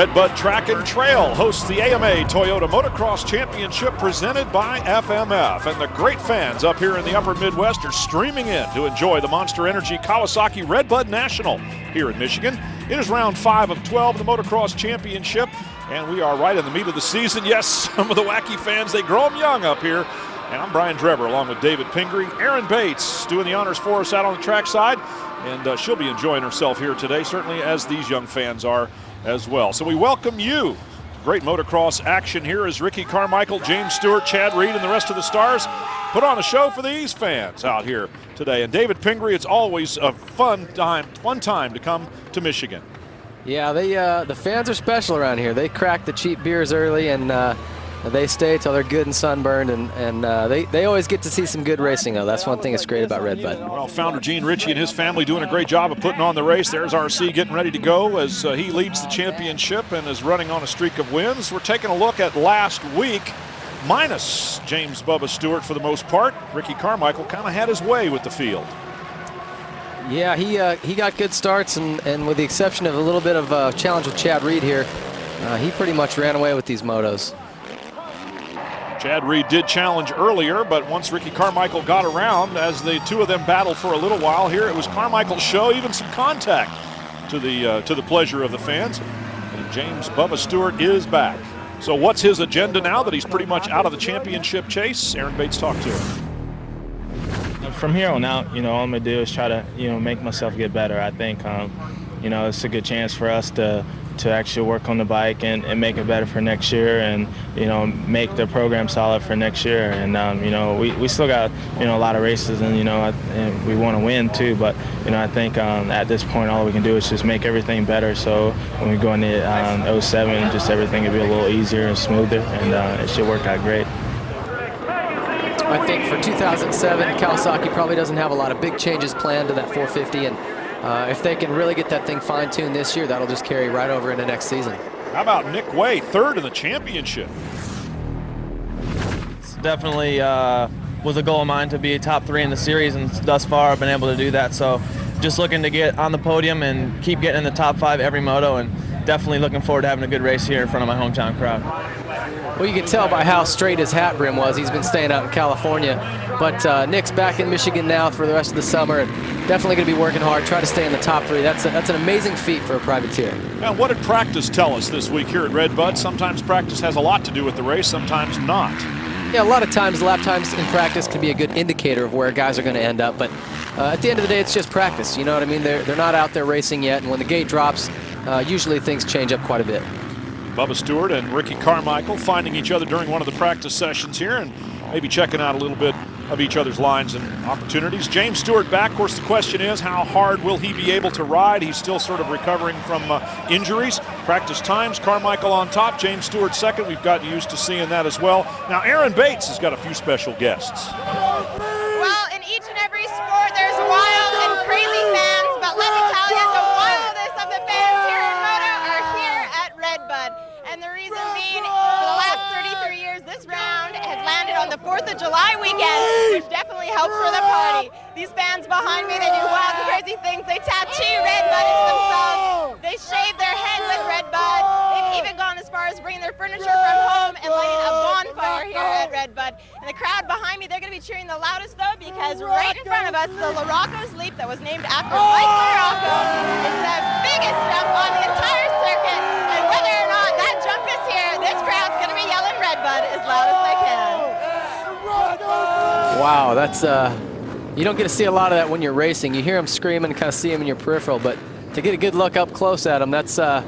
RedBud Track and Trail hosts the AMA Toyota Motocross Championship presented by FMF. And the great fans up here in the upper Midwest are streaming in to enjoy the Monster Energy Kawasaki RedBud National here in Michigan. It is round 5 of 12 of the Motocross Championship, and we are right in the meat of the season. Yes, some of the wacky fans, they grow them young up here. And I'm Brian Drever along with David Pingree. Erin Bates doing the honors for us out on the trackside, and she'll be enjoying herself here today, certainly as these young fans are as well. So we welcome you. Great motocross action here as Ricky Carmichael, James Stewart, Chad Reed, and the rest of the stars put on a show for these fans out here today. And David Pingree, it's always a fun time to come to Michigan. Yeah, the fans are special around here. They crack the cheap beers early, and they stay till they're good and sunburned, and they always get to see some good racing, though. That's one thing that's great about RedBud. Well, founder Gene Ritchie and his family doing a great job of putting on the race. There's RC getting ready to go as he leads the championship and is running on a streak of wins. We're taking a look at last week, minus James Bubba Stewart for the most part. Ricky Carmichael kind of had his way with the field. Yeah, he got good starts, and with the exception of a little bit of a challenge with Chad Reed here, he pretty much ran away with these motos. Chad Reed did challenge earlier, but once Ricky Carmichael got around, as the two of them battled for a little while here, it was Carmichael's show, even some contact to the pleasure of the fans. And James Bubba Stewart is back. So what's his agenda now that he's pretty much out of the championship chase? Erin Bates talked to him. From here on out, all I'm going to do is try to, make myself get better. I think, it's a good chance for us to actually work on the bike and make it better for next year, and make the program solid for next year. And we still got a lot of races, and and we want to win too. But I think at this point all we can do is just make everything better. So when we go into 07, just everything will be a little easier and smoother, and it should work out great. I think for 2007, Kawasaki probably doesn't have a lot of big changes planned to that 450, and if they can really get that thing fine-tuned this year, that'll just carry right over into next season. How about Nick Way, third in the championship? It's definitely was a goal of mine to be top 3 in the series, and thus far I've been able to do that. So just looking to get on the podium and keep getting in the top 5 every moto, and definitely looking forward to having a good race here in front of my hometown crowd. Well, you can tell by how straight his hat brim was. He's been staying out in California. But Nick's back in Michigan now for the rest of the summer, and definitely going to be working hard, try to stay in the top 3. That's an amazing feat for a privateer. Now, what did practice tell us this week here at RedBud? Sometimes practice has a lot to do with the race, sometimes not. Yeah, a lot of times lap times in practice can be a good indicator of where guys are going to end up. But at the end of the day, it's just practice. You know what I mean? They're not out there racing yet, and when the gate drops, usually things change up quite a bit. Bubba Stewart and Ricky Carmichael finding each other during one of the practice sessions here and maybe checking out a little bit of each other's lines and opportunities. James Stewart back. Of course, the question is, how hard will he be able to ride? He's still sort of recovering from injuries. Practice times, Carmichael on top, James Stewart second. We've gotten used to seeing that as well. Now, Erin Bates has got a few special guests. Well, in each and every sport, there's wild and crazy fans, but let me tell you, the wildest of the fans here in Moto are here at RedBud. And the reason being, for the last 33 years, this round has landed on the 4th of July weekend, which definitely helps for the party. These fans behind me, they do wild and crazy things. They tattoo RedBud into themselves. They shave their head with RedBud. They've even gone as far as bringing their furniture from home and lighting a bonfire here at RedBud. And the crowd behind me, they're going to be cheering the loudest, though, because right in front of us, the Larocco's Leap that was named after Mike Larocco is the biggest jump on the entire circuit. And whether or not that jump is here, this crowd's going to be yelling RedBud as loud as they can. Wow, that's you don't get to see a lot of that when you're racing. You hear them screaming, kind of see them in your peripheral, but to get a good look up close at them, those are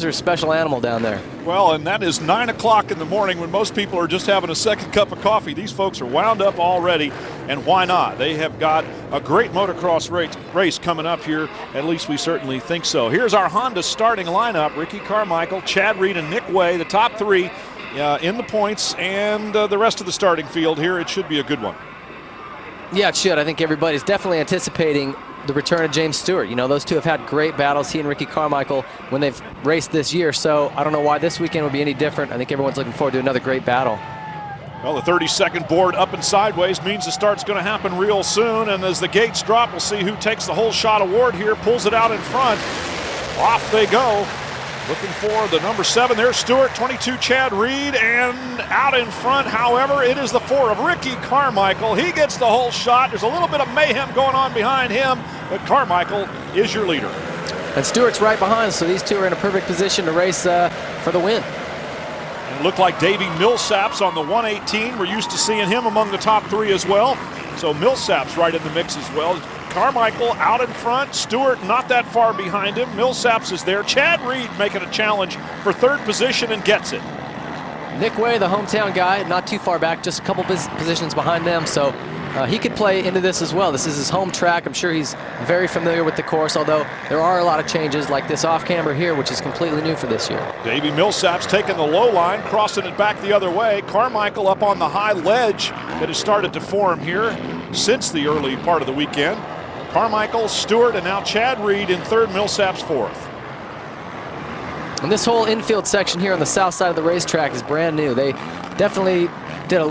a special animal down there. Well, and that is 9 o'clock in the morning when most people are just having a second cup of coffee. These folks are wound up already, and why not? They have got a great motocross race coming up here. At least we certainly think so. Here's our Honda starting lineup. Ricky Carmichael, Chad Reed, and Nick Way, the top 3 in the points, and the rest of the starting field here. It should be a good one. Yeah, it should. I think everybody's definitely anticipating the return of James Stewart. Those two have had great battles, he and Ricky Carmichael, when they've raced this year. So I don't know why this weekend would be any different. I think everyone's looking forward to another great battle. Well, the 30-second board up and sideways means the start's going to happen real soon. And as the gates drop, we'll see who takes the whole shot award here, pulls it out in front. Off they go. Looking for the number 7 there, Stewart, 22, Chad Reed, and out in front, however, it is the 4 of Ricky Carmichael. He gets the whole shot. There's a little bit of mayhem going on behind him, but Carmichael is your leader. And Stewart's right behind, so these two are in a perfect position to race for the win. And it looked like Davey Millsaps on the 118. We're used to seeing him among the top 3 as well. So Millsaps right in the mix as well. Carmichael out in front, Stewart not that far behind him. Millsaps is there. Chad Reed making a challenge for 3rd position and gets it. Nick Way, the hometown guy, not too far back, just a couple positions behind them, so he could play into this as well. This is his home track. I'm sure he's very familiar with the course, although there are a lot of changes like this off-camber here, which is completely new for this year. Davey Millsaps taking the low line, crossing it back the other way. Carmichael up on the high ledge that has started to form here since the early part of the weekend. Carmichael, Stewart, and now Chad Reed in 3rd, Millsaps 4th. And this whole infield section here on the south side of the racetrack is brand new. They definitely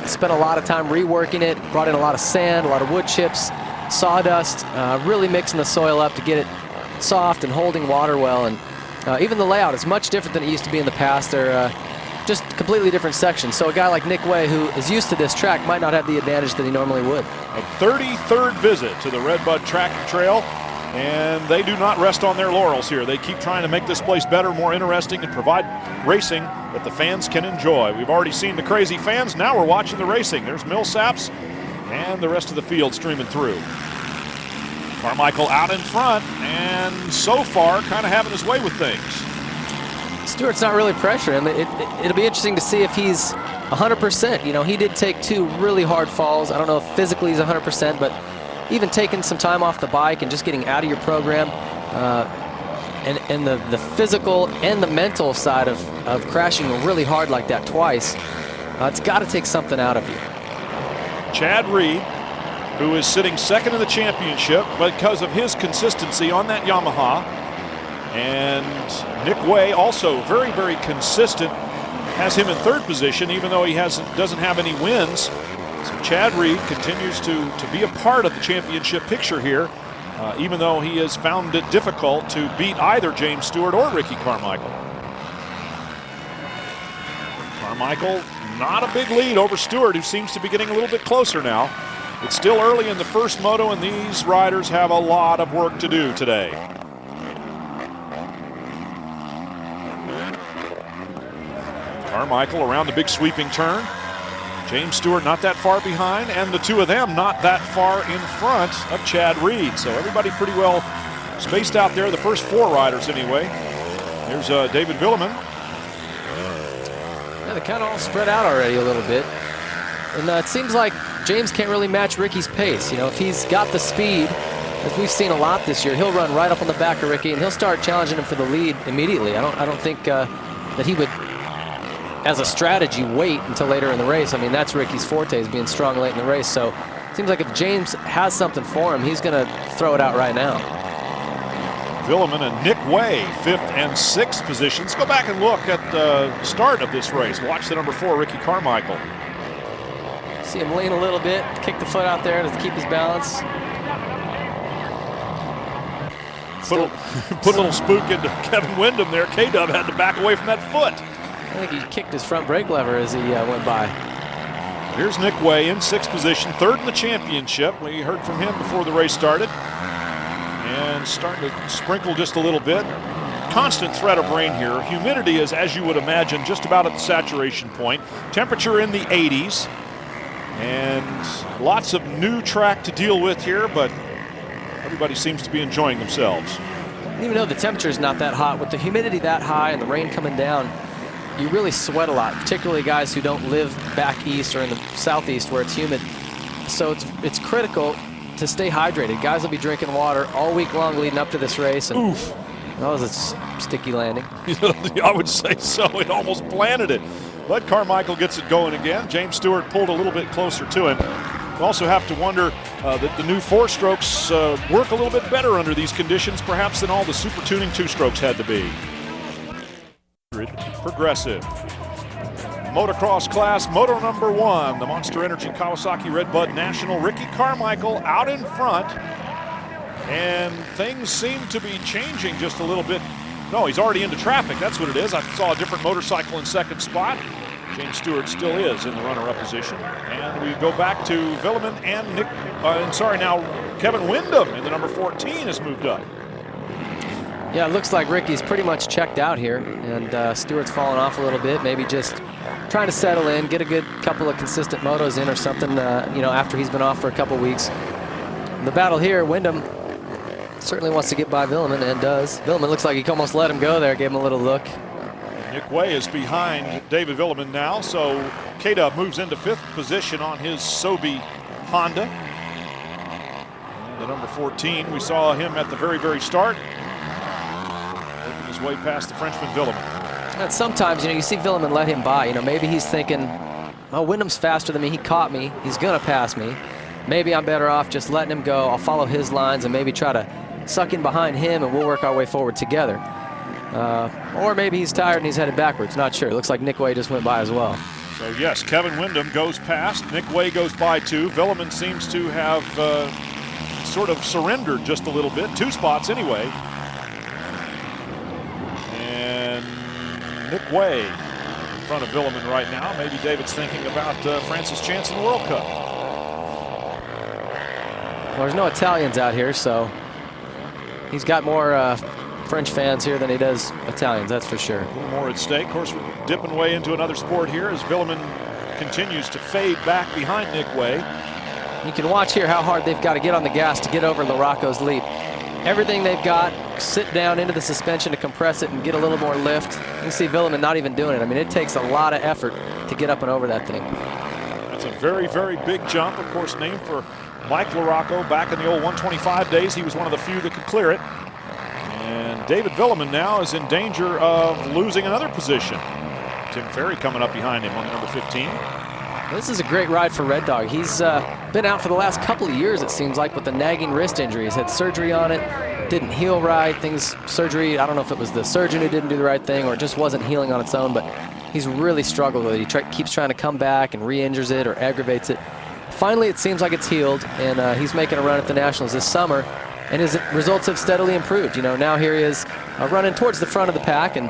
spent a lot of time reworking it, brought in a lot of sand, a lot of wood chips, sawdust, really mixing the soil up to get it soft and holding water well. And even the layout is much different than it used to be in the past. They're just completely different sections. So a guy like Nick Way, who is used to this track, might not have the advantage that he normally would. A 33rd visit to the RedBud Track and Trail, and they do not rest on their laurels here. They keep trying to make this place better, more interesting, and provide racing that the fans can enjoy. We've already seen the crazy fans. Now we're watching the racing. There's Millsaps and the rest of the field streaming through. Carmichael out in front, and so far kind of having his way with things. Stewart's not really pressuring him. It'll be interesting to see if he's 100%. You know, he did take 2 really hard falls. I don't know if physically he's 100%, but even taking some time off the bike and just getting out of your program, and the physical and the mental side of crashing really hard like that twice, it's got to take something out of you. Chad Reed, who is sitting 2nd in the championship because of his consistency on that Yamaha. And Nick Way, also very, very consistent, has him in 3rd position, even though he doesn't have any wins. So Chad Reed continues to be a part of the championship picture here, even though he has found it difficult to beat either James Stewart or Ricky Carmichael. Carmichael, not a big lead over Stewart, who seems to be getting a little bit closer now. It's still early in the first moto, and these riders have a lot of work to do today. Carmichael around the big sweeping turn. James Stewart not that far behind, and the 2 of them not that far in front of Chad Reed. So everybody pretty well spaced out there, the first 4 riders anyway. There's David Villeman. Yeah, they kind of all spread out already a little bit. And it seems like James can't really match Ricky's pace. You know, if he's got the speed, as we've seen a lot this year, he'll run right up on the back of Ricky, and he'll start challenging him for the lead immediately. I don't think that he would, as a strategy, wait until later in the race. I mean, that's Ricky's forte, is being strong late in the race. So it seems like if James has something for him, he's going to throw it out right now. Villeman and Nick Way, 5th and 6th positions. Go back and look at the start of this race. Watch the number 4, Ricky Carmichael. See him lean a little bit, kick the foot out there to keep his balance. Put a little spook into Kevin Windham there. K-Dub had to back away from that foot. I think he kicked his front brake lever as he went by. Here's Nick Way in 6th position, 3rd in the championship. We heard from him before the race started. And starting to sprinkle just a little bit. Constant threat of rain here. Humidity is, as you would imagine, just about at the saturation point. Temperature in the 80s. And lots of new track to deal with here, but everybody seems to be enjoying themselves. Even though the temperature is not that hot, with the humidity that high and the rain coming down, you really sweat a lot, particularly guys who don't live back east or in the southeast where it's humid. So it's critical to stay hydrated. Guys will be drinking water all week long leading up to this race. And oof. That was a sticky landing. I would say so. It almost planted it. But Carmichael gets it going again. James Stewart pulled a little bit closer to him. You also have to wonder that the new 4-strokes work a little bit better under these conditions, perhaps, than all the super tuning 2-strokes had to be. Progressive. Motocross class, moto number 1, the Monster Energy Kawasaki RedBud National. Ricky Carmichael out in front. And things seem to be changing just a little bit No, he's already into traffic. That's what it is. I saw a different motorcycle in second spot. James Stewart still is in the runner-up position. And we go back to Villeman and Kevin Windham in the number 14 has moved up. Yeah, it looks like Ricky's pretty much checked out here, and Stewart's fallen off a little bit, maybe just trying to settle in, get a good couple of consistent motos in or something, you know, after he's been off for a couple weeks. The battle here, Windham certainly wants to get by Villeman and does. Villeman looks like he almost let him go there, gave him a little look. Nick Way is behind David Villeman now, so K-Dub moves into 5th position on his Sobe Honda. And the number 14, we saw him at the very start, working his way past the Frenchman Villeman. And sometimes, you know, you see Villeman let him by. You know, maybe he's thinking, oh, Windham's faster than me. He caught me. He's going to pass me. Maybe I'm better off just letting him go. I'll follow his lines and maybe try to suck in behind him, and we'll work our way forward together. Or maybe he's tired and he's headed backwards. Not sure. It looks like Nick Way just went by as well. So, yes, Kevin Windham goes past. Nick Way goes by too. Villeman seems to have sort of surrendered just a little bit. 2 spots anyway. Nick Way in front of Villeman right now. Maybe David's thinking about France's chance in the World Cup. Well, there's no Italians out here, so he's got more French fans here than he does Italians, that's for sure. A little more at stake. Of course, we're dipping way into another sport here as Villeman continues to fade back behind Nick Way. You can watch here how hard they've got to get on the gas to get over Larocco's leap. Everything they've got, sit down into the suspension to compress it and get a little more lift. You can see Villeman not even doing it. I mean, it takes a lot of effort to get up and over that thing. That's a very big jump. Of course, named for Mike Larocco. Back in the old 125 days, he was one of the few that could clear it. And David Villeman now is in danger of losing another position. Tim Ferry coming up behind him on the number 15. This is a great ride for Red Dog. He's been out for the last couple of years, it seems like, with a nagging wrist injury. He's had surgery on it, didn't heal right. Surgery, I don't know if it was the surgeon who didn't do the right thing or it just wasn't healing on its own, but he's really struggled with it. He keeps trying to come back and re-injures it or aggravates it. Finally, it seems like it's healed, and he's making a run at the Nationals this summer, and his results have steadily improved. You know, now here he is running towards the front of the pack, and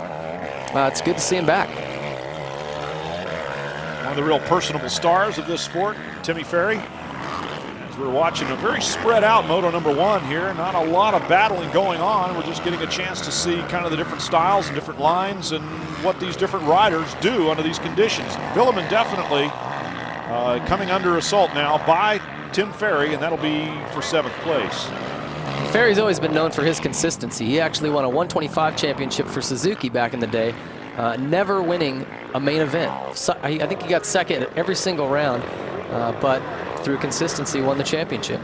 it's good to see him back. One of the real personable stars of this sport, Timmy Ferry. As we're watching a very spread out Moto number 1 here, not a lot of battling going on. We're just getting a chance to see kind of the different styles and different lines and what these different riders do under these conditions. Villeman definitely coming under assault now by Tim Ferry, and that'll be for 7th place. Ferry's always been known for his consistency. He actually won a 125 championship for Suzuki back in the day. Never winning a main event. So, I think he got second at every single round, but through consistency won the championship.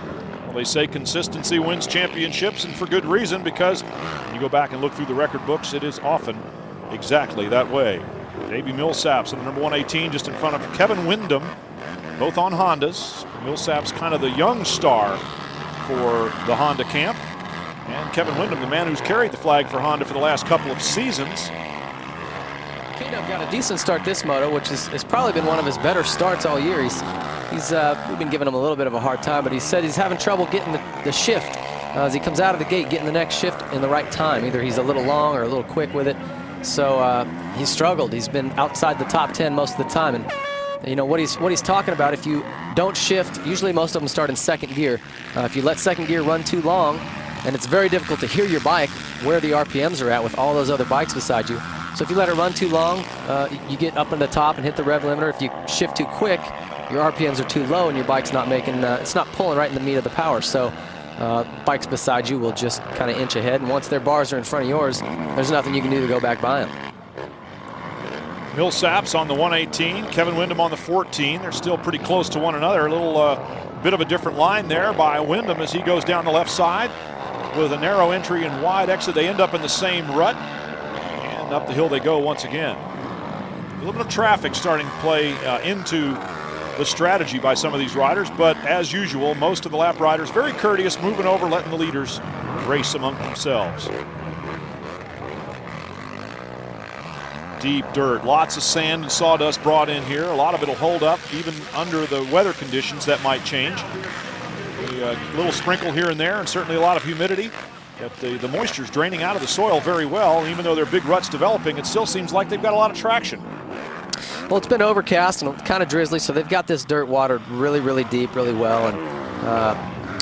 Well, they say consistency wins championships, and for good reason, because when you go back and look through the record books, it is often exactly that way. Davey Millsaps in the number 118 just in front of Kevin Windham, both on Hondas. Millsaps kind of the young star for the Honda camp, and Kevin Windham, the man who's carried the flag for Honda for the last couple of seasons. K-Dub got a decent start this moto, which has probably been one of his better starts all year. We've been giving him a little bit of a hard time, but he said he's having trouble getting the shift as he comes out of the gate, getting the next shift in the right time. Either he's a little long or a little quick with it. So he's struggled. He's been outside the top 10 most of the time. And you know what he's talking about, if you don't shift, usually most of them start in second gear. If you let second gear run too long, and it's very difficult to hear your bike where the RPMs are at with all those other bikes beside you. So if you let it run too long, you get up in the top and hit the rev limiter. If you shift too quick, your RPMs are too low and your bike's not making, it's not pulling right in the meat of the power. So bikes beside you will just kind of inch ahead. And once their bars are in front of yours, there's nothing you can do to go back by them. Millsaps on the 118, Kevin Windham on the 14. They're still pretty close to one another. A little bit of a different line there by Windham as he goes down the left side with a narrow entry and wide exit. They end up in the same rut. And up the hill they go once again. A little bit of traffic starting to play into the strategy by some of these riders, but as usual, most of the lap riders very courteous, moving over, letting the leaders race among themselves. Deep dirt, lots of sand and sawdust brought in here. A lot of it will hold up even under the weather conditions that might change. A little sprinkle here and there, and certainly a lot of humidity. But the moisture's draining out of the soil very well. Even though there are big ruts developing, it still seems like they've got a lot of traction. Well, it's been overcast and kind of drizzly, so they've got this dirt watered really, really deep, really well. And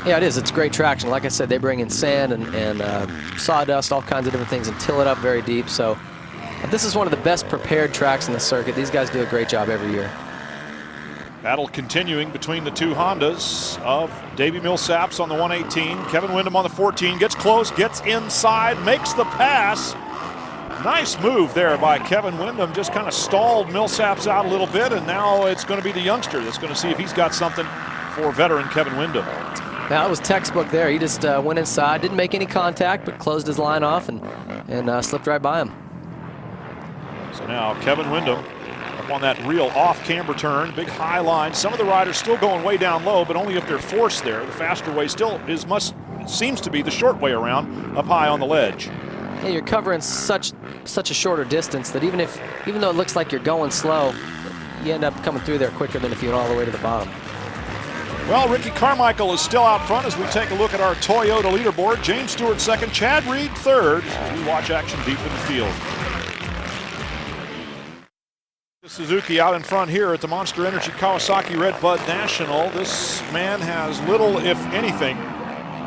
yeah, it is. It's great traction. Like I said, they bring in sand and sawdust, all kinds of different things, and till it up very deep. So this is one of the best prepared tracks in the circuit. These guys do a great job every year. Battle continuing between the two Hondas of Davey Millsaps on the 118. Kevin Windham on the 14. Gets close, gets inside, makes the pass. Nice move there by Kevin Windham. Just kind of stalled Millsaps out a little bit, and now it's going to be the youngster that's going to see if he's got something for veteran Kevin Windham. That was textbook there. He just went inside, didn't make any contact, but closed his line off and slipped right by him. So now Kevin Windham up on that real off-camber turn, big high line. Some of the riders still going way down low, but only if they're forced there. The faster way still seems to be the short way around up high on the ledge. Yeah, you're covering such a shorter distance that even though it looks like you're going slow, you end up coming through there quicker than if you went all the way to the bottom. Well, Ricky Carmichael is still out front as we take a look at our Toyota leaderboard. James Stewart second, Chad Reed third, as we watch action deep in the field. Suzuki out in front here at the Monster Energy Kawasaki RedBud National. This man has little, if anything,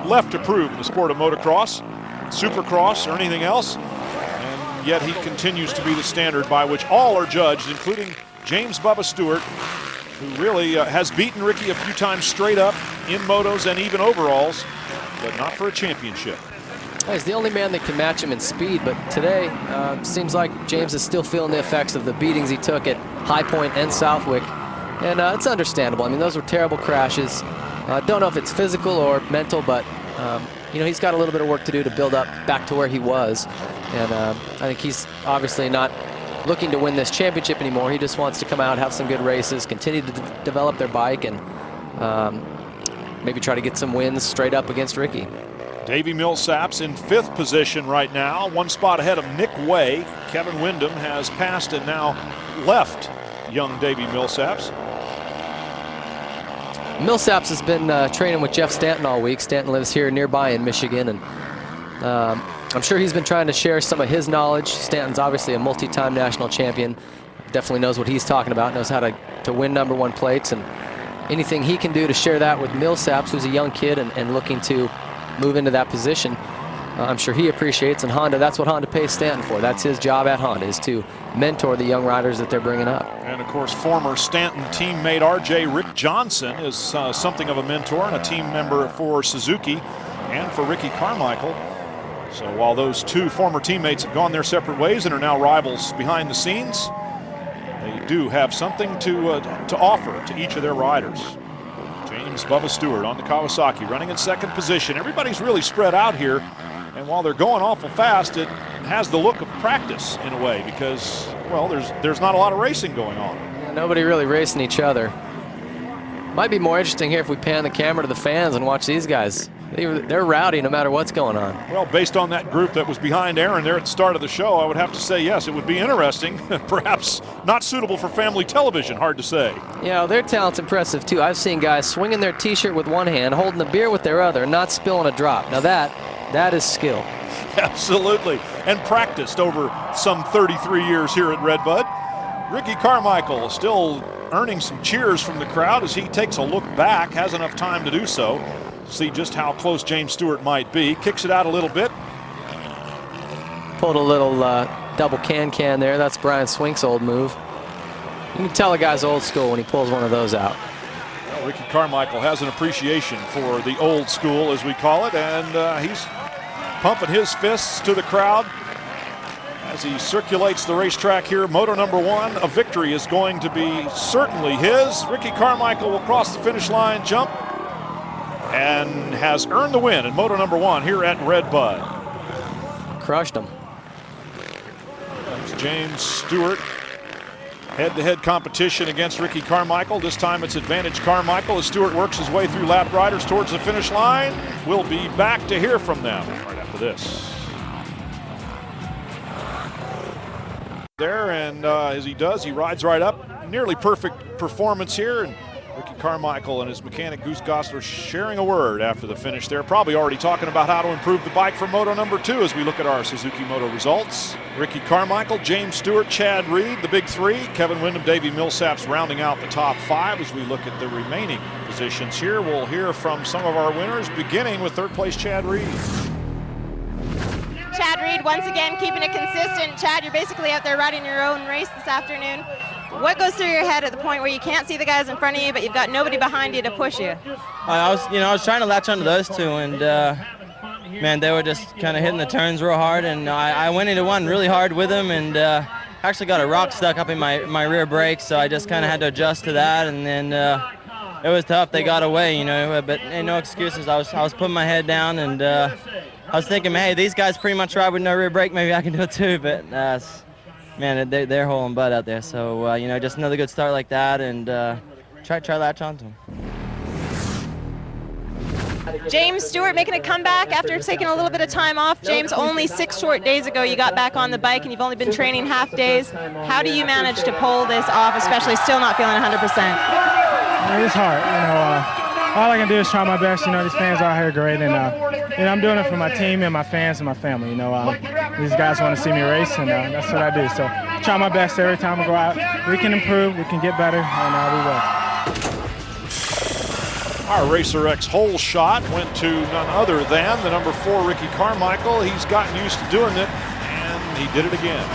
left to prove in the sport of motocross, supercross, or anything else. And yet he continues to be the standard by which all are judged, including James Bubba Stewart, who really has beaten Ricky a few times straight up in motos and even overalls, but not for a championship. He's the only man that can match him in speed, but today seems like James is still feeling the effects of the beatings he took at High Point and Southwick, and it's understandable. I mean, those were terrible crashes. Don't know if it's physical or mental, but you know, he's got a little bit of work to do to build up back to where he was, and I think he's obviously not looking to win this championship anymore. He just wants to come out, have some good races, continue to develop their bike, and maybe try to get some wins straight up against Ricky. Davey Millsaps in 5th position right now, 1 spot ahead of Nick Way. Kevin Windham has passed and now left young Davey Millsaps. Millsaps has been training with Jeff Stanton all week. Stanton lives here nearby in Michigan, and I'm sure he's been trying to share some of his knowledge. Stanton's obviously a multi-time national champion. Definitely knows what he's talking about, knows how to win #1 plates, and anything he can do to share that with Millsaps, who's a young kid and looking to move into that position, I'm sure he appreciates. And Honda, that's what Honda pays Stanton for. That's his job at Honda, is to mentor the young riders that they're bringing up. And of course, former Stanton teammate RJ Rick Johnson is something of a mentor and a team member for Suzuki and for Ricky Carmichael. So while those two former teammates have gone their separate ways and are now rivals behind the scenes, they do have something to offer to each of their riders. James Bubba Stewart on the Kawasaki, running in 2nd position. Everybody's really spread out here, and while they're going awful fast, it has the look of practice in a way because, well, there's not a lot of racing going on. Yeah, nobody really racing each other. Might be more interesting here if we pan the camera to the fans and watch these guys. They're rowdy no matter what's going on. Well, based on that group that was behind Aaron there at the start of the show, I would have to say yes, it would be interesting. Perhaps not suitable for family television, hard to say. Yeah, their talent's impressive too. I've seen guys swinging their t-shirt with one hand, holding the beer with their other, and not spilling a drop. Now that is skill. Absolutely, and practiced over some 33 years here at RedBud. Ricky Carmichael still earning some cheers from the crowd as he takes a look back, has enough time to do so. See just how close James Stewart might be. Kicks it out a little bit. Pulled a little double can there. That's Brian Swink's old move. You can tell a guy's old school when he pulls one of those out. Well, Ricky Carmichael has an appreciation for the old school, as we call it, and he's pumping his fists to the crowd as he circulates the racetrack here. Moto #1, a victory is going to be certainly his. Ricky Carmichael will cross the finish line, jump, and has earned the win in Moto #1 here at RedBud. Crushed him. That's James Stewart. Head-to-head competition against Ricky Carmichael. This time it's advantage Carmichael as Stewart works his way through lap riders towards the finish line. We'll be back to hear from them right after this. There, and as he does, he rides right up. Nearly perfect performance here, and Ricky Carmichael and his mechanic Goose Gosler sharing a word after the finish there. Probably already talking about how to improve the bike for Moto number 2 as we look at our Suzuki Moto results. Ricky Carmichael, James Stewart, Chad Reed, the big 3. Kevin Windham, Davey Millsaps rounding out the top 5 as we look at the remaining positions here. We'll hear from some of our winners, beginning with 3rd place Chad Reed. Chad Reed once again keeping it consistent. Chad, you're basically out there riding your own race this afternoon. What goes through your head at the point where you can't see the guys in front of you, but you've got nobody behind you to push you? I was trying to latch onto those 2, and man, they were just kind of hitting the turns real hard, and I went into one really hard with them, and actually got a rock stuck up in my rear brake, so I just kind of had to adjust to that, and then it was tough. They got away, but no excuses. I was putting my head down, and I was thinking, hey, these guys pretty much ride with no rear brake. Maybe I can do it too, but man, they're holding butt out there. So, just another good start like that, and try latch onto them. James Stewart making a comeback after taking a little bit of time off. James, only 6 short days ago you got back on the bike, and you've only been training half days. How do you manage to pull this off, especially still not feeling 100%? It's hard. All I can do is try my best. These fans out here are great, and I'm doing it for my team and my fans and my family. These guys want to see me race, and that's what I do. So try my best every time we go out. We can improve, we can get better, and we will. Our Racer X hole shot went to none other than the number 4 Ricky Carmichael. He's gotten used to doing it, and he did it again.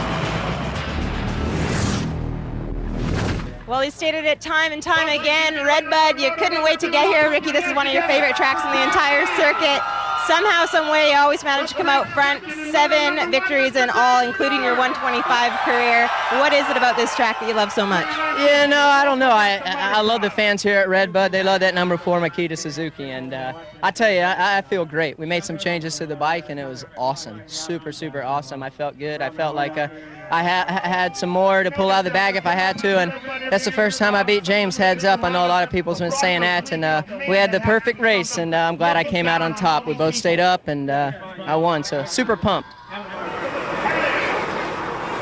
Well, he stated it time and time again. RedBud, you couldn't wait to get here. Ricky, this is one of your favorite tracks in the entire circuit. Somehow, some way, you always manage to come out front. 7 victories in all, including your 125 career. What is it about this track that you love so much? Yeah, no, I don't know. I love the fans here at RedBud. They love that number 4 Makita Suzuki, and I tell you, I feel great. We made some changes to the bike, and it was awesome. Super, super awesome. I felt good. I felt like I had some more to pull out of the bag if I had to, and that's the first time I beat James heads up. I know a lot of people's been saying that, and we had the perfect race, and I'm glad I came out on top. We both stayed up, and I won, so super pumped.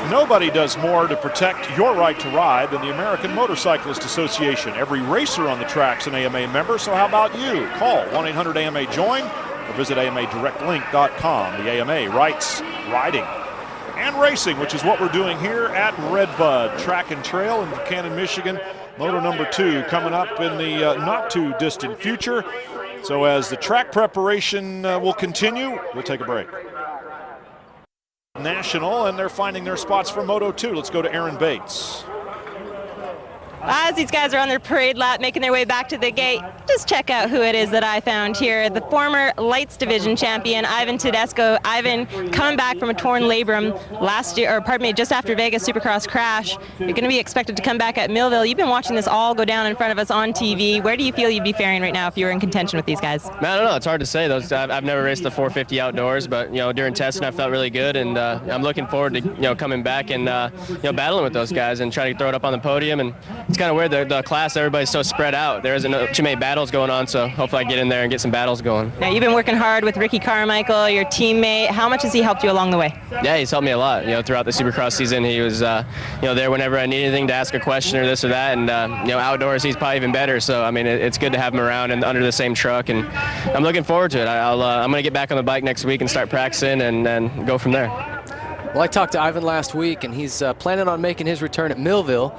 Nobody does more to protect your right to ride than the American Motorcyclist Association. Every racer on the track's an AMA member, so how about you? Call 1-800-AMA-JOIN or visit AMADirectLink.com. The AMA writes riding and racing, which is what we're doing here at RedBud Track and Trail in Buchanan, Michigan. Moto number 2 coming up in the not too distant future. So as the track preparation will continue, we'll take a break. National, and they're finding their spots for Moto 2. Let's go to Aaron Bates. As these guys are on their parade lap, making their way back to the gate, just check out who it is that I found here. The former Lights Division champion, Ivan Tedesco. Ivan coming back from a torn labrum last year, or pardon me, just after Vegas Supercross crash. You're going to be expected to come back at Millville. You've been watching this all go down in front of us on TV. Where do you feel you'd be faring right now if you were in contention with these guys? Man, I don't know. It's hard to say. I've never raced the 450 outdoors, but during testing I felt really good, and I'm looking forward to coming back and battling with those guys and trying to throw it up on the podium. And it's kind of weird, the class, everybody's so spread out. There isn't too many battles going on, so hopefully I get in there and get some battles going. Now, you've been working hard with Ricky Carmichael, your teammate. How much has he helped you along the way? Yeah, he's helped me a lot. Throughout the Supercross season, he was there whenever I need anything to ask a question or this or that, and outdoors he's probably even better. So I mean, it's good to have him around and under the same truck, and I'm looking forward to it. I'm going to get back on the bike next week and start practicing and then go from there. Well, I talked to Ivan last week, and he's planning on making his return at Millville.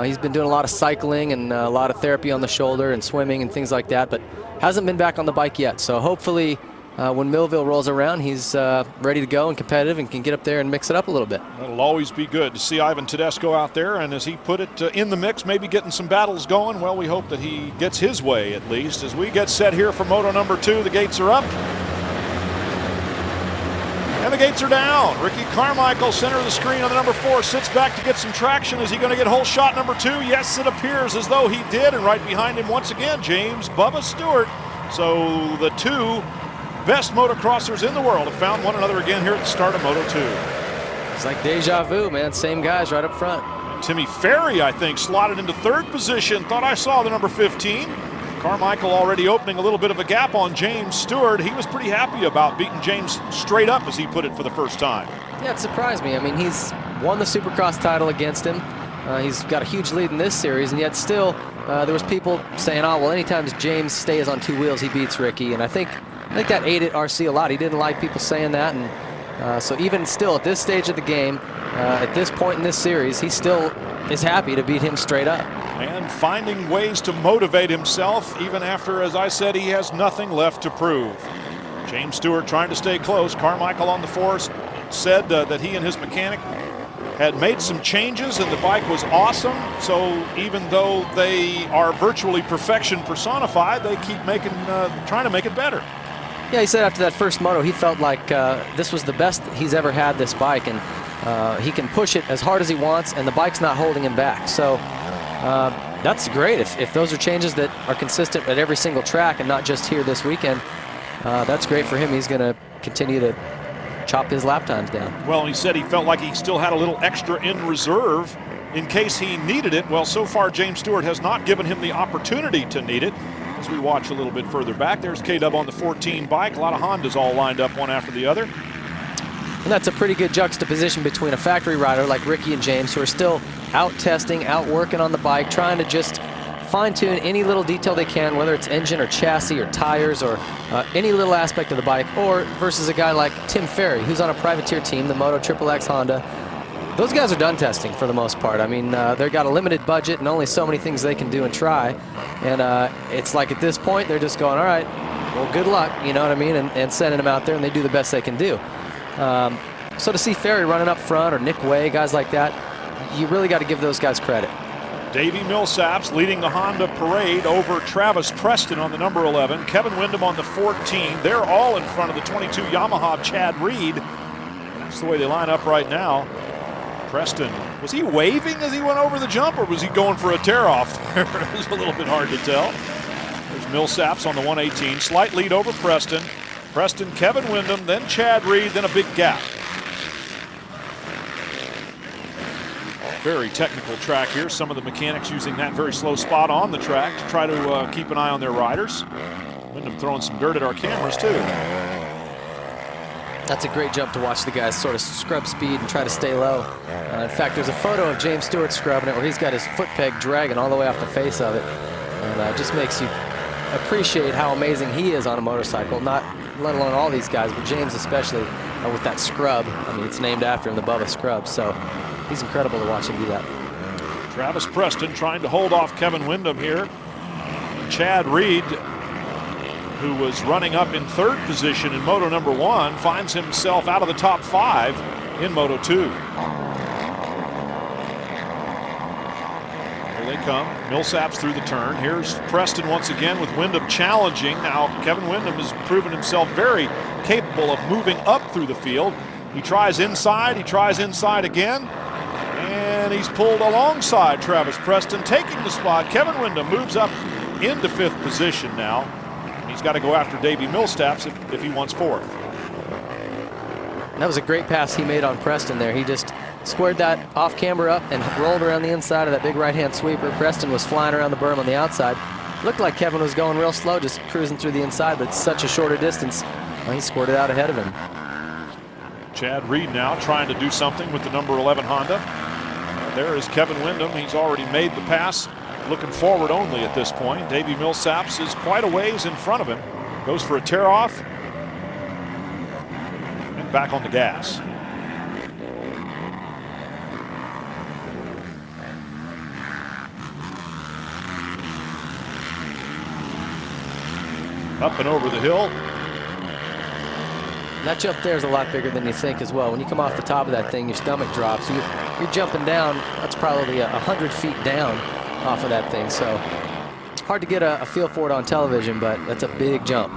He's been doing a lot of cycling and a lot of therapy on the shoulder and swimming and things like that, but hasn't been back on the bike yet. So hopefully when Millville rolls around, he's ready to go and competitive and can get up there and mix it up a little bit. It'll always be good to see Ivan Tedesco out there, and as he put it, in the mix, maybe getting some battles going. Well, we hope that he gets his way at least. As we get set here for Moto number 2, the gates are up. And the gates are down. Ricky Carmichael, center of the screen on the number 4, sits back to get some traction. Is he going to get hole shot number 2? Yes, it appears as though he did. And right behind him, once again, James Bubba Stewart. So the 2 best motocrossers in the world have found one another again here at the start of Moto 2. It's like deja vu, man. Same guys right up front. And Timmy Ferry, I think, slotted into 3rd position. Thought I saw the number 15. Carmichael already opening a little bit of a gap on James Stewart. He was pretty happy about beating James straight up, as he put it, for the first time. Yeah, it surprised me. I mean, he's won the Supercross title against him. He's got a huge lead in this series, and yet still there was people saying, oh, well, anytime James stays on two wheels, he beats Ricky. And I think that aided RC a lot. He didn't like people saying that. And so even still at this stage of the game, at this point in this series, he still is happy to beat him straight up. And finding ways to motivate himself, even after, as I said, he has nothing left to prove. James Stewart trying to stay close. Carmichael on the force said that he and his mechanic had made some changes and the bike was awesome. So even though they are virtually perfection personified, they keep trying to make it better. Yeah, he said after that first moto, he felt like this was the best he's ever had this bike, and he can push it as hard as he wants, and the bike's not holding him back. So that's great. If those are changes that are consistent at every single track and not just here this weekend, that's great for him. He's going to continue to chop his lap times down. Well, he said he felt like he still had a little extra in reserve in case he needed it. Well, so far, James Stewart has not given him the opportunity to need it. As we watch a little bit further back, there's K-Dub on the 14 bike. A lot of Hondas all lined up one after the other. And that's a pretty good juxtaposition between a factory rider like Ricky and James, who are still out testing, out working on the bike, trying to just fine-tune any little detail they can, whether it's engine or chassis or tires or any little aspect of the bike, or versus a guy like Tim Ferry, who's on a privateer team, the Moto XXX Honda. Those guys are done testing for the most part. I mean, they've got a limited budget and only so many things they can do and try. And it's like at this point, they're just going, all right, well, good luck, you know what I mean, and sending them out there, and they do the best they can do. So to see Ferry running up front, or Nick Way, guys like that, you really got to give those guys credit. Davey Millsaps leading the Honda parade over Travis Preston on the number 11. Kevin Windham on the 14. They're all in front of the 22 Yamaha of Chad Reed. That's the way they line up right now. Preston, was he waving as he went over the jump, or was he going for a tear-off? It was a little bit hard to tell. There's Millsaps on the 118. Slight lead over Preston. Preston, Kevin Windham, then Chad Reed, then a big gap. Very technical track here. Some of the mechanics using that very slow spot on the track to try to keep an eye on their riders. Windham throwing some dirt at our cameras too. That's a great jump to watch the guys sort of scrub speed and try to stay low. In fact, there's a photo of James Stewart scrubbing it where he's got his foot peg dragging all the way off the face of it. And it just makes you appreciate how amazing he is on a motorcycle, not let alone all these guys, but James especially with that scrub. I mean, it's named after him, the Bubba scrub. So he's incredible to watch him do that. Travis Preston trying to hold off Kevin Windham here. Chad Reed, who was running up in third position in Moto number 1, finds himself out of the top 5 in Moto 2. Here they come. Millsaps through the turn. Here's Preston once again with Windham challenging. Now Kevin Windham has proven himself very capable of moving up through the field. He tries inside again, and he's pulled alongside Travis Preston, taking the spot. Kevin Windham moves up into 5th position now. He's got to go after Davey Millsaps if he wants 4th. That was a great pass he made on Preston there. He just squared that off camber up and rolled around the inside of that big right-hand sweeper. Preston was flying around the berm on the outside. Looked like Kevin was going real slow, just cruising through the inside, but it's such a shorter distance. Well, he squirted out ahead of him. Chad Reed now trying to do something with the number 11 Honda. There is Kevin Windham. He's already made the pass. Looking forward only at this point. Davey Millsaps is quite a ways in front of him. Goes for a tear-off. And back on the gas. Up and over the hill. That jump there is a lot bigger than you think as well. When you come off the top of that thing, your stomach drops. You're jumping down. That's probably 100 feet down off of that thing. So hard to get a feel for it on television, but that's a big jump.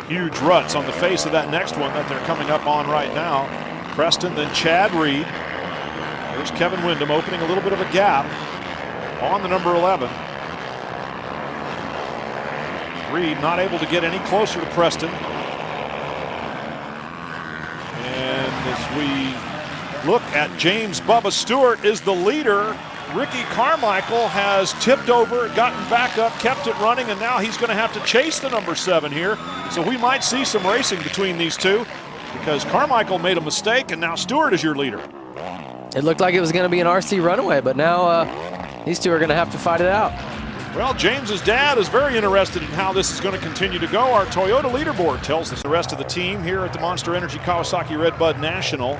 Huge ruts on the face of that next one that they're coming up on right now. Preston, then Chad Reed. There's Kevin Windham opening a little bit of a gap on the number 11. Reed not able to get any closer to Preston. And as we look at James Bubba Stewart is the leader. Ricky Carmichael has tipped over, gotten back up, kept it running, and now he's going to have to chase the number 7 here. So we might see some racing between these two because Carmichael made a mistake, and now Stewart is your leader. It looked like it was going to be an RC runaway, but now these two are going to have to fight it out. Well, James's dad is very interested in how this is going to continue to go. Our Toyota leaderboard tells us the rest of the team here at the Monster Energy Kawasaki RedBud National,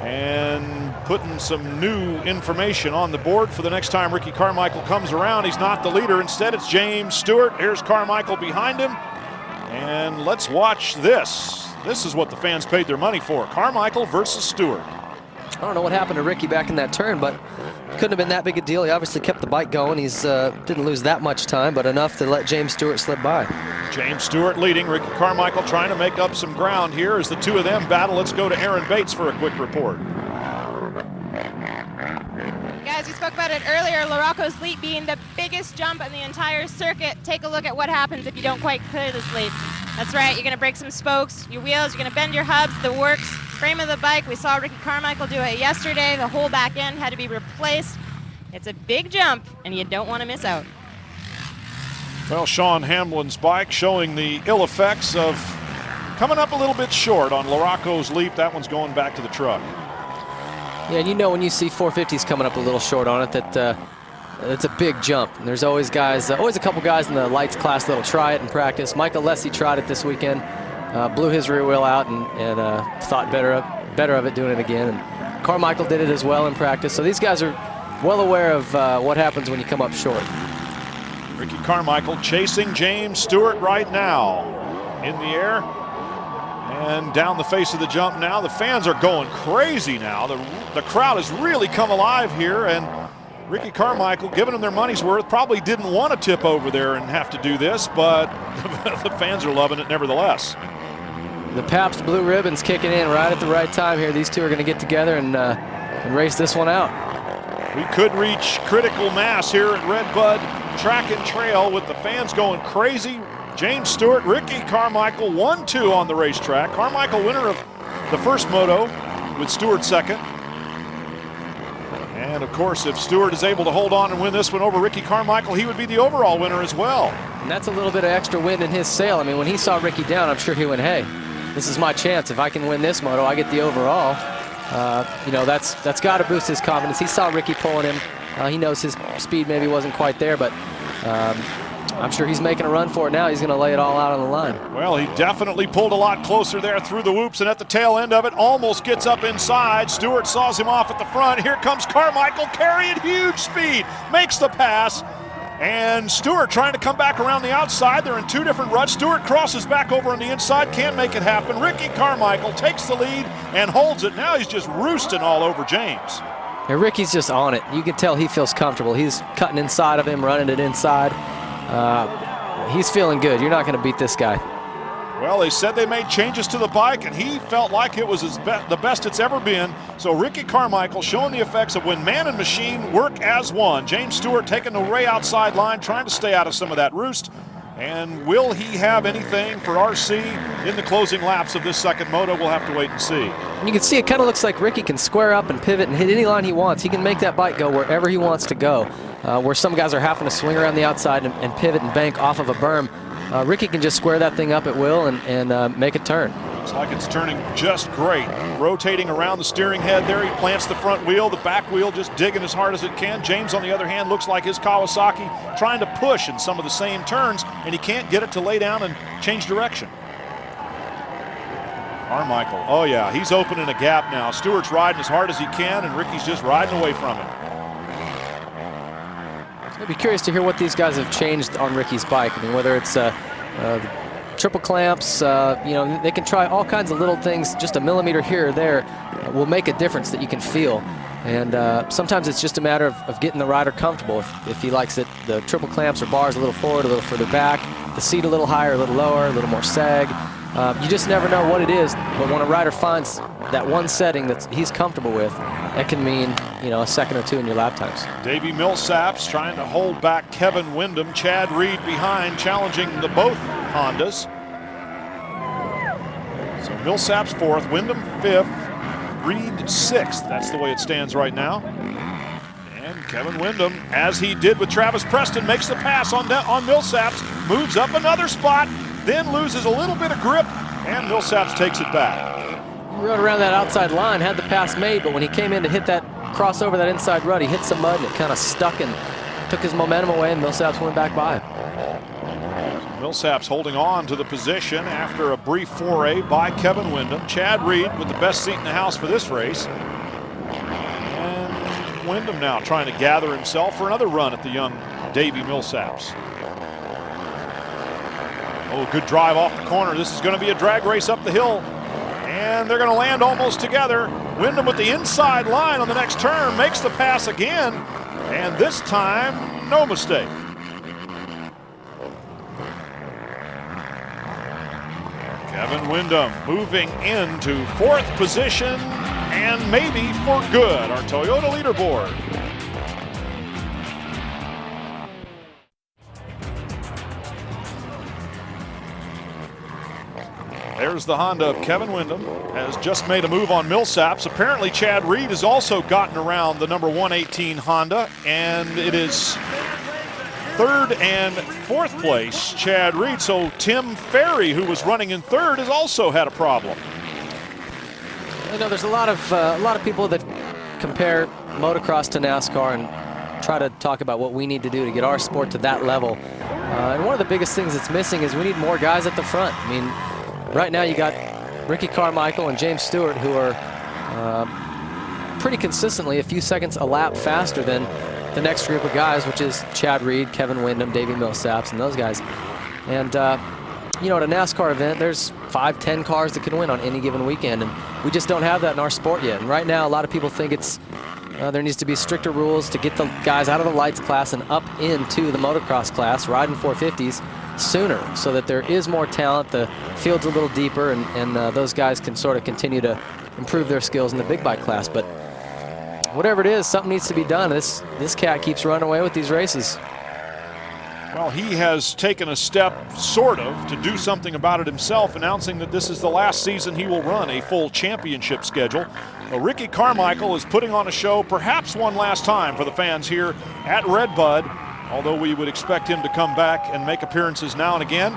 and putting some new information on the board for the next time Ricky Carmichael comes around. He's not the leader. Instead, it's James Stewart. Here's Carmichael behind him. And let's watch this. This is what the fans paid their money for. Carmichael versus Stewart. I don't know what happened to Ricky back in that turn, but couldn't have been that big a deal. He obviously kept the bike going. He's didn't lose that much time, but enough to let James Stewart slip by. James Stewart leading. Ricky Carmichael trying to make up some ground here as the two of them battle. Let's go to Aaron Bates for a quick report. Guys, we spoke about it earlier, LaRocco's leap being the biggest jump in the entire circuit. Take a look at what happens if you don't quite clear this leap. That's right, you're going to break some spokes, your wheels, you're going to bend your hubs, the works, frame of the bike. We saw Ricky Carmichael do it yesterday. The whole back end had to be replaced. It's a big jump, and you don't want to miss out. Well, Sean Hamlin's bike showing the ill effects of coming up a little bit short on LaRocco's leap. That one's going back to the truck. Yeah, and you know when you see 450s coming up a little short on it that it's a big jump. And there's always guys, always a couple guys in the lights class that'll try it in practice. Michael Lessie tried it this weekend, blew his rear wheel out and thought better of it doing it again. And Carmichael did it as well in practice. So these guys are well aware of what happens when you come up short. Ricky Carmichael chasing James Stewart right now. In the air and down the face of the jump now. The fans are going crazy now. The crowd has really come alive here, and Ricky Carmichael, giving them their money's worth, probably didn't want to tip over there and have to do this, but the fans are loving it nevertheless. The Pabst Blue Ribbon's kicking in right at the right time here. These two are going to get together and race this one out. We could reach critical mass here at RedBud Track and Trail with the fans going crazy. James Stewart, Ricky Carmichael, 1-2 on the racetrack. Carmichael winner of the first moto with Stewart second. And of course, if Stewart is able to hold on and win this one over Ricky Carmichael, he would be the overall winner as well. And that's a little bit of extra wind in his sail. I mean, when he saw Ricky down, I'm sure he went, hey, this is my chance. If I can win this moto, I get the overall. You know, that's got to boost his confidence. He saw Ricky pulling him. He knows his speed maybe wasn't quite there, but I'm sure he's making a run for it now. He's going to lay it all out on the line. Well, he definitely pulled a lot closer there through the whoops, and at the tail end of it, almost gets up inside. Stewart saws him off at the front. Here comes Carmichael carrying huge speed, makes the pass, and Stewart trying to come back around the outside. They're in two different ruts. Stewart crosses back over on the inside, can't make it happen. Ricky Carmichael takes the lead and holds it. Now he's just roosting all over James. Yeah, Ricky's just on it. You can tell he feels comfortable. He's cutting inside of him, running it inside. He's feeling good. You're not going to beat this guy. Well, they said they made changes to the bike, and he felt like it was the best it's ever been. So Ricky Carmichael showing the effects of when man and machine work as one. James Stewart taking the way outside line, trying to stay out of some of that roost. And will he have anything for RC in the closing laps of this second moto? We'll have to wait and see. And you can see it kind of looks like Ricky can square up and pivot and hit any line he wants. He can make that bike go wherever he wants to go. Where some guys are having to swing around the outside and pivot and bank off of a berm, Ricky can just square that thing up at will and make a turn. Looks like it's turning just great. Rotating around the steering head there. He plants the front wheel, the back wheel just digging as hard as it can. James, on the other hand, looks like his Kawasaki trying to push in some of the same turns, and he can't get it to lay down and change direction. Carmichael, oh yeah, he's opening a gap now. Stewart's riding as hard as he can, and Ricky's just riding away from him. I'd be curious to hear what these guys have changed on Ricky's bike. I mean, whether it's triple clamps, you know, they can try all kinds of little things. Just a millimeter here or there will make a difference that you can feel. And sometimes it's just a matter of getting the rider comfortable. If he likes it, the triple clamps or bars a little forward, a little further back, the seat a little higher, a little lower, a little more sag. You just never know what it is, but when a rider finds that one setting that he's comfortable with, that can mean, you know, a second or two in your lap times. Davey Millsaps trying to hold back Kevin Windham. Chad Reed behind, challenging the both Hondas. So Millsaps fourth, Windham fifth, Reed sixth. That's the way it stands right now. And Kevin Windham, as he did with Travis Preston, makes the pass on Millsaps, moves up another spot, then loses a little bit of grip, and Millsaps takes it back. He rode around that outside line, had the pass made, but when he came in to hit that crossover, that inside rut, he hit some mud and it kind of stuck and took his momentum away, and Millsaps went back by. Millsaps holding on to the position after a brief foray by Kevin Windham. Chad Reed with the best seat in the house for this race. And Windham now trying to gather himself for another run at the young Davey Millsaps. Oh, good drive off the corner. This is going to be a drag race up the hill. And they're going to land almost together. Windham with the inside line on the next turn makes the pass again. And this time, no mistake. Kevin Windham moving into fourth position and maybe for good. Our Toyota leaderboard. There's the Honda of Kevin Windham, has just made a move on Millsaps. Apparently Chad Reed has also gotten around the number 118 Honda, and it is third and fourth place Chad Reed. So Tim Ferry, who was running in third, has also had a problem. You know, there's a lot of people that compare motocross to NASCAR and try to talk about what we need to do to get our sport to that level. And one of the biggest things that's missing is we need more guys at the front. I mean, right now you got Ricky Carmichael and James Stewart, who are pretty consistently a few seconds a lap faster than the next group of guys, which is Chad Reed, Kevin Windham, Davey Millsaps, and those guys. And you know, at a NASCAR event, there's 5-10 cars that can win on any given weekend, and we just don't have that in our sport yet. And right now, a lot of people think it's there needs to be stricter rules to get the guys out of the lights class and up into the motocross class, riding 450s sooner, so that there is more talent, the field's a little deeper, and those guys can sort of continue to improve their skills in the big bike class. But whatever it is, something needs to be done. This cat keeps running away with these races. Well, he has taken a step, sort of, to do something about it himself, announcing that this is the last season he will run a full championship schedule. Well, Ricky Carmichael is putting on a show, perhaps one last time for the fans here at RedBud, although we would expect him to come back and make appearances now and again.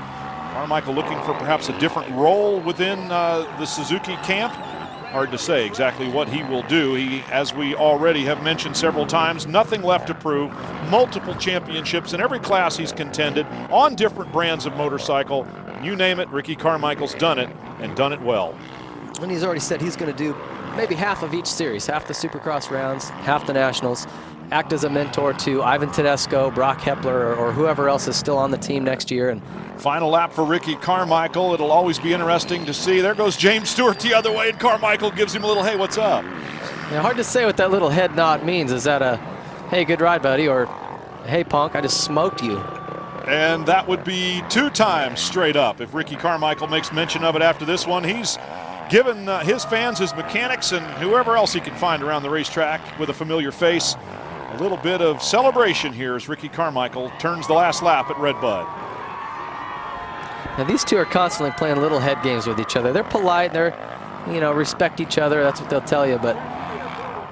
Carmichael looking for perhaps a different role within the Suzuki camp. Hard to say exactly what he will do. He, as we already have mentioned several times, nothing left to prove. Multiple championships in every class he's contended on different brands of motorcycle. You name it, Ricky Carmichael's done it, and done it well. And he's already said he's going to do maybe half of each series, half the Supercross rounds, half the Nationals, act as a mentor to Ivan Tedesco, Brock Hepler, or whoever else is still on the team next year. And final lap for Ricky Carmichael. It'll always be interesting to see. There goes James Stewart the other way, and Carmichael gives him a little, hey, what's up? Yeah, hard to say what that little head nod means. Is that a, hey, good ride, buddy, or hey, punk, I just smoked you? And that would be 2 times straight up. If Ricky Carmichael makes mention of it after this one, he's given his fans, his mechanics, and whoever else he can find around the racetrack with a familiar face a little bit of celebration here as Ricky Carmichael turns the last lap at RedBud. Now these two are constantly playing little head games with each other. They're polite, they're, you know, respect each other, that's what they'll tell you, but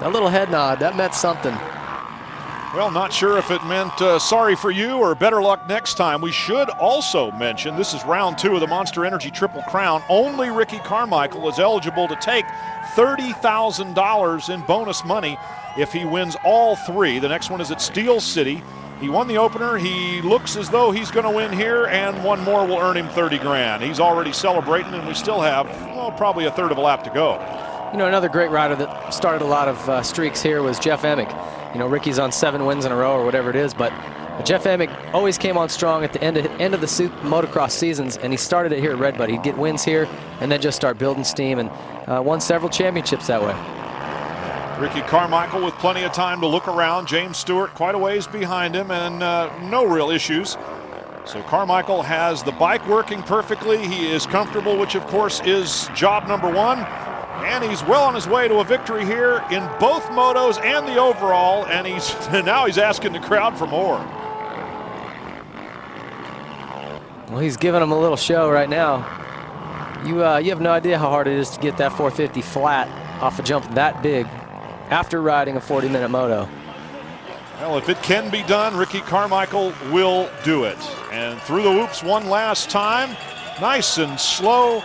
that little head nod, that meant something. Well, not sure if it meant sorry for you or better luck next time. We should also mention this is round 2 of the Monster Energy Triple Crown. Only Ricky Carmichael is eligible to take $30,000 in bonus money if he wins all 3. The next one is at Steel City. He won the opener. He looks as though he's going to win here, and one more will earn him 30 grand. He's already celebrating, and we still have, well, probably a third of a lap to go. You know, another great rider that started a lot of streaks here was Jeff Emig. You know, Ricky's on 7 wins in a row or whatever it is, but Jeff Emig always came on strong at the end of the motocross seasons, and he started it here at RedBud. He'd get wins here and then just start building steam, and won several championships that way. Ricky Carmichael with plenty of time to look around. James Stewart quite a ways behind him, and no real issues. So Carmichael has the bike working perfectly. He is comfortable, which of course is job number 1. And he's well on his way to a victory here in both motos and the overall, and now he's asking the crowd for more. Well, he's giving them a little show right now. You have no idea how hard it is to get that 450 flat off a jump that big after riding a 40-minute moto. Well, if it can be done, Ricky Carmichael will do it. And through the whoops one last time, nice and slow,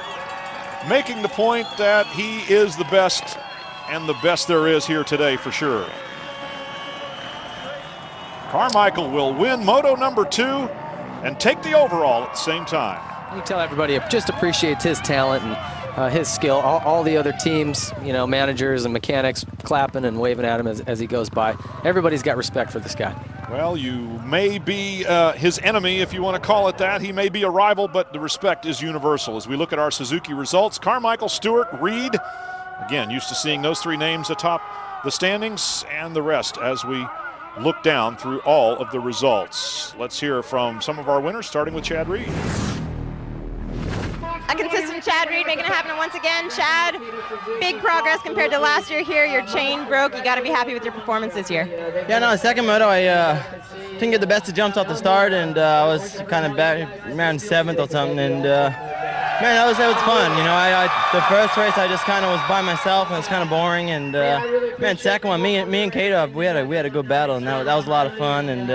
making the point that he is the best, and the best there is here today for sure. Carmichael will win Moto number 2 and take the overall at the same time. You tell everybody just appreciates his talent and his skill. All the other teams, you know, managers and mechanics clapping and waving at him as he goes by. Everybody's got respect for this guy. Well, you may be his enemy, if you want to call it that. He may be a rival, but the respect is universal. As we look at our Suzuki results, Carmichael, Stewart, Reed, again, used to seeing those 3 names atop the standings, and the rest as we look down through all of the results. Let's hear from some of our winners, starting with Chad Reed. A consistent Chad Reed making it happen once again. Chad, big progress compared to last year here. Your chain broke. You got to be happy with your performance this year. Yeah, no, second moto, I didn't get the best of jumps off the start, and I was kind of back around 7th or something, and man, that was fun. You know, the first race I just kind of was by myself, and it was kind of boring, and man, second one, me and Kato, we had a good battle, and that was a lot of fun, and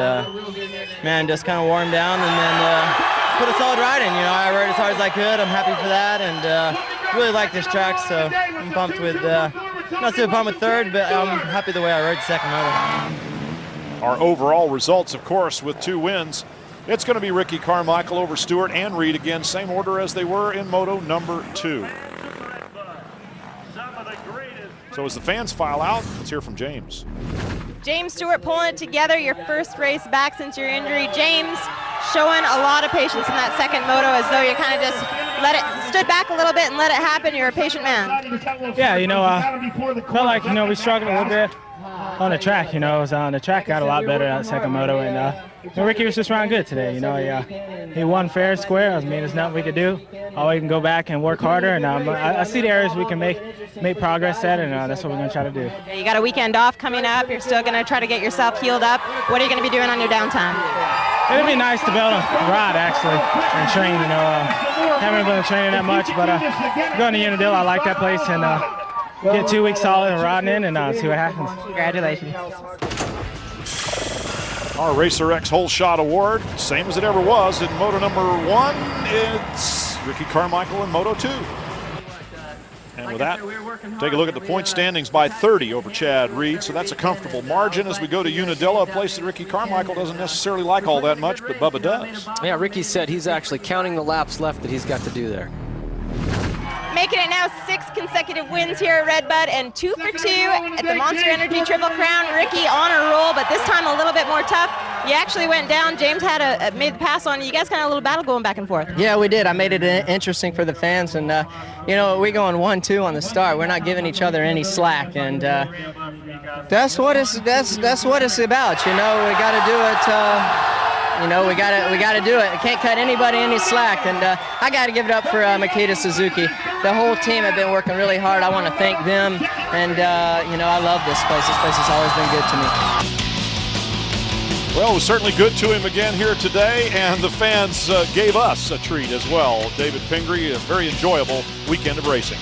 man, just kind of wore him down, and then put a solid ride in. You know, I rode as hard as I could. I'm happy for that, and really like this track, so I'm pumped with, not super pumped with third, but I'm happy the way I rode the second moto. Our overall results, of course, with 2 wins. It's going to be Ricky Carmichael over Stewart and Reed again, same order as they were in Moto number 2. So as the fans file out, let's hear from James. James Stewart pulling it together, your first race back since your injury. James showing a lot of patience in that second moto, as though you kind of just stood back a little bit and let it happen. You're a patient man. Yeah, you know, felt like, you know, we struggled a little bit on the track. You know, it was on the track, got a lot better that second moto, and Ricky was just running good today. You know, he won fair and square. I mean, there's nothing we could do. All we can go back and work harder, and I see the areas we can make progress at, and that's what we're going to try to do. Yeah, you got a weekend off coming up. You're still going to try to get yourself healed up. What are you going to be doing on your downtime? It'd be nice to be able to ride, actually, and train. You know, haven't been training that much, but going to Unadilla, I like that place, and get 2 weeks solid and riding in, and see what happens. Congratulations. Our Racer X Whole Shot Award, same as it ever was in Moto number 1. It's Ricky Carmichael in Moto 2. And with that, take a look at the point standings by 30 over Chad Reed. So that's a comfortable margin as we go to Unadilla, a place that Ricky Carmichael doesn't necessarily like all that much, but Bubba does. Yeah, Ricky said he's actually counting the laps left that he's got to do there. Making it now 6 consecutive wins here at RedBud, and 2 for 2 at the Monster Energy Triple Crown. Ricky on a roll, but this time a little bit more tough. You actually went down. James had made the pass on you. You guys kind of a little battle going back and forth. Yeah, we did. I made it interesting for the fans, and you know, we going 1-2 on the start. We're not giving each other any slack, and that's what it's about. You know, we got to do it. You know, we gotta do it. I can't cut anybody any slack, and I gotta give it up for Makita Suzuki. The whole team have been working really hard. I want to thank them, and you know, I love this place. This place has always been good to me. Well, it was certainly good to him again here today, and the fans gave us a treat as well. David Pingree, a very enjoyable weekend of racing.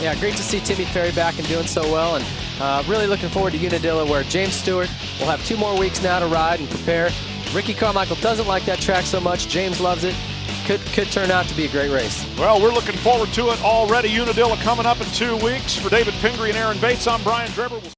Yeah, great to see Timmy Ferry back and doing so well, and really looking forward to Unadilla, where James Stewart will have 2 more weeks now to ride and prepare. Ricky Carmichael doesn't like that track so much. James loves it. Could turn out to be a great race. Well, we're looking forward to it already. Unadilla coming up in 2 weeks. For David Pingree and Aaron Bates, I'm Brian Drebber.